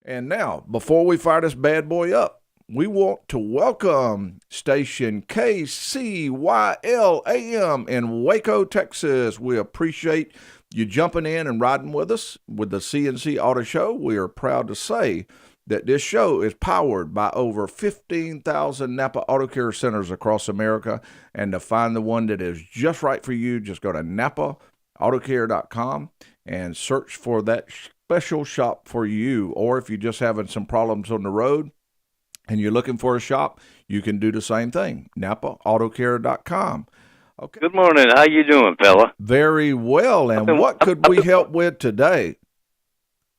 And now, before we fire this bad boy up, we want to welcome station KCYLAM in Waco, Texas. We appreciate you jumping in and riding with us with the C&C Auto Show. We are proud to say that this show is powered by over 15,000 Napa Auto Care centers across America. And to find the one that is just right for you, just go to NapaAutoCare.com and search for that special shop for you. Or if you're just having some problems on the road and you're looking for a shop, you can do the same thing, NapaAutoCare.com. Okay. Good morning. How you doing, fella? Very well. And what could we help with today?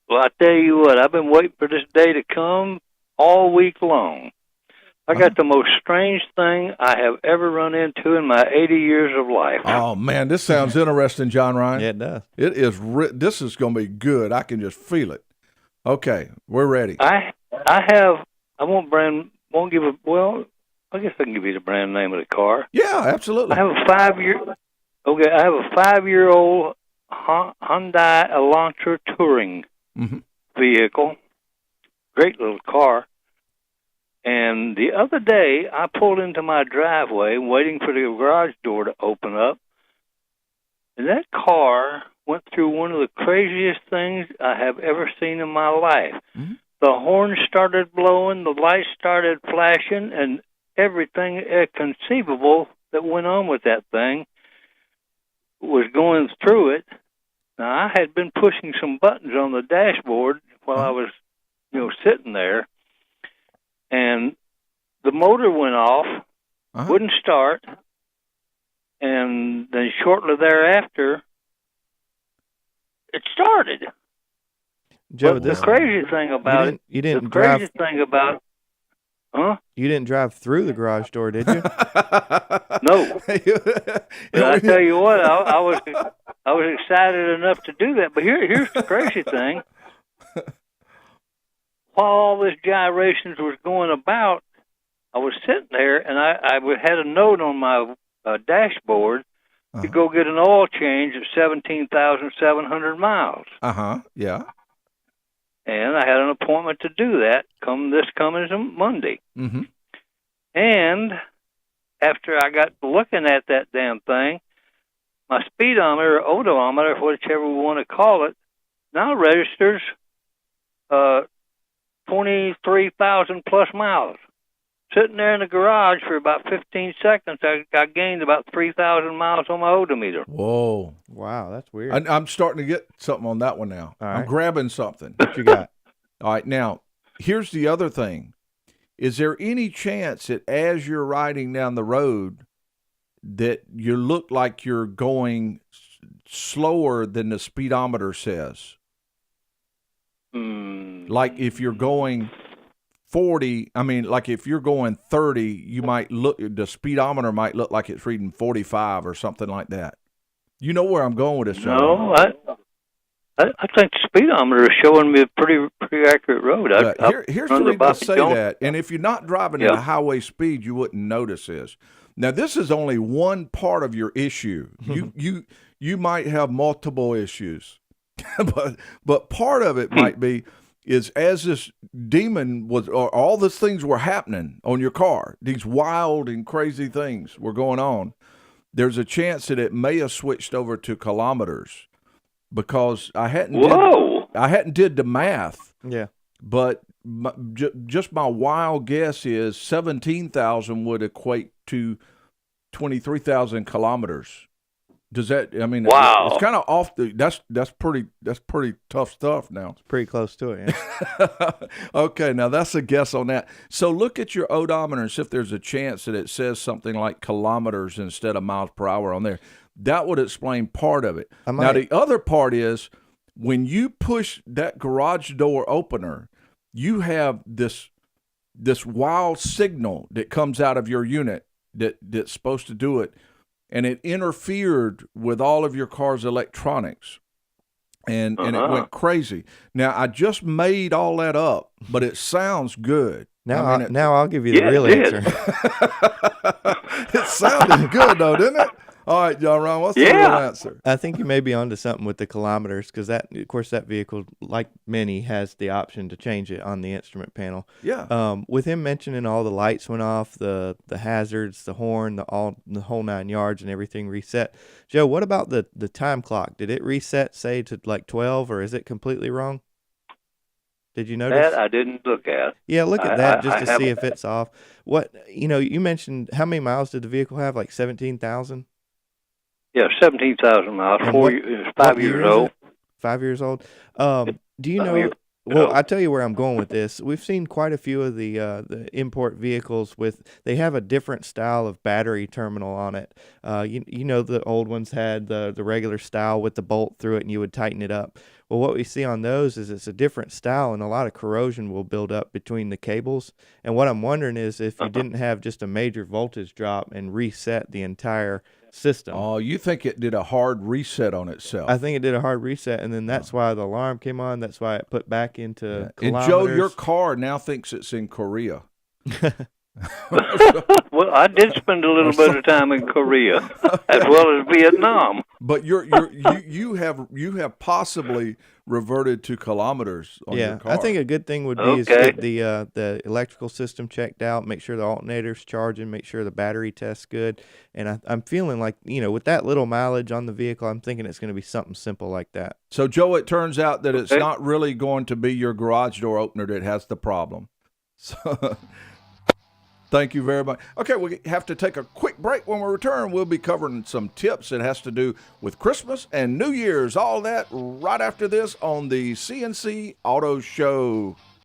Well, I tell you what, I've been waiting for this day to come all week long. I got the most strange thing I have ever run into in my 80 years of life. Oh, man, this sounds interesting, John Ryan. Yeah, it does. It is. This is going to be good. I can just feel it. Okay, we're ready. I won't give a, well, I guess I can give you the brand name of the car. Yeah, absolutely. I have a 5-year-old Hyundai Elantra Touring vehicle. Great little car. And the other day, I pulled into my driveway waiting for the garage door to open up. And that car went through one of the craziest things I have ever seen in my life. Mm-hmm. The horn started blowing, the lights started flashing, and everything conceivable that went on with that thing was going through it. Now, I had been pushing some buttons on the dashboard while I was, sitting there, and the motor went off, wouldn't start, and then shortly thereafter, it started. Joe, but the crazy thing about it, you didn't drive through the garage door, did you? No. But I tell you what, I was excited enough to do that. But here's the crazy thing. While all this gyrations was going about, I was sitting there, and I had a note on my dashboard to go get an oil change at 17,700 miles. Yeah. And I had an appointment to do that coming Monday. Mm-hmm. And after I got looking at that damn thing, my speedometer, or odometer, whichever we want to call it, now registers 23,000 plus miles. Sitting there in the garage for about 15 seconds, I gained about 3,000 miles on my odometer. Whoa. Wow, that's weird. I'm starting to get something on that one now. All right. I'm grabbing something. What you got? All right, now, here's the other thing. Is there any chance that as you're riding down the road that you look like you're going slower than the speedometer says? Like if you're going 40, like if you're going 30, you might the speedometer might look like it's reading 45 or something like that. You know where I'm going with this, John? No, I think the speedometer is showing me a pretty accurate road. Here's the reason to say that, and if you're not driving at a highway speed, you wouldn't notice this. Now, this is only one part of your issue. You might have multiple issues, but part of it might be is as this demon was, or all these things were happening on your car, these wild and crazy things were going on, there's a chance that it may have switched over to kilometers because I hadn't did the math. Yeah. But just my wild guess is 17,000 would equate to 23,000 kilometers. Does that? Wow. It's kind of off the. That's pretty tough stuff. Now it's pretty close to it. Yeah. Okay, now that's a guess on that. So look at your odometer and see if there's a chance that it says something like kilometers instead of miles per hour on there. That would explain part of it. Now the other part is when you push that garage door opener, you have this wild signal that comes out of your unit that's supposed to do it. And it interfered with all of your car's electronics, and it went crazy. Now, I just made all that up, but it sounds good. Now, now I'll give you the real answer. It sounded good, though, didn't it? All right, John Ron, what's the Yeah. real answer? I think you may be onto something with the kilometers because that, of course, that vehicle, like many, has the option to change it on the instrument panel. Yeah. With him mentioning all the lights went off, the hazards, the horn, the whole 9 yards, and everything reset. Joe, what about the time clock? Did it reset, say, to like 12, or is it completely wrong? Did you notice? That I didn't look at. Yeah, look at that just to see haven't. if it's off. What, you mentioned, how many miles did the vehicle have? Like 17,000? Yeah, 17,000 miles. And 5 years old. 5 years old. Do you know? Well, I tell you where I'm going with this. We've seen quite a few of the import vehicles they have a different style of battery terminal on it. You know the old ones had the regular style with the bolt through it, and you would tighten it up. Well, what we see on those is it's a different style, and a lot of corrosion will build up between the cables. And what I'm wondering is if you didn't have just a major voltage drop and reset the entire system. Oh, you think it did a hard reset on itself? I think it did a hard reset, and then that's why the alarm came on. That's why it put back into kilometers. And Joe, your car now thinks it's in Korea. Well, I did spend a little bit of time in Korea as well as Vietnam. But you have possibly reverted to kilometers on your car. I think a good thing would be is get the electrical system checked out, make sure the alternator's charging, make sure the battery test's good. And I'm feeling like, with that little mileage on the vehicle, I'm thinking it's going to be something simple like that. So, Joe, it turns out that it's not really going to be your garage door opener that has the problem. So, thank you very much. Okay, we have to take a quick break. When we return, we'll be covering some tips that has to do with Christmas and New Year's, all that right after this on the C&C Auto Show.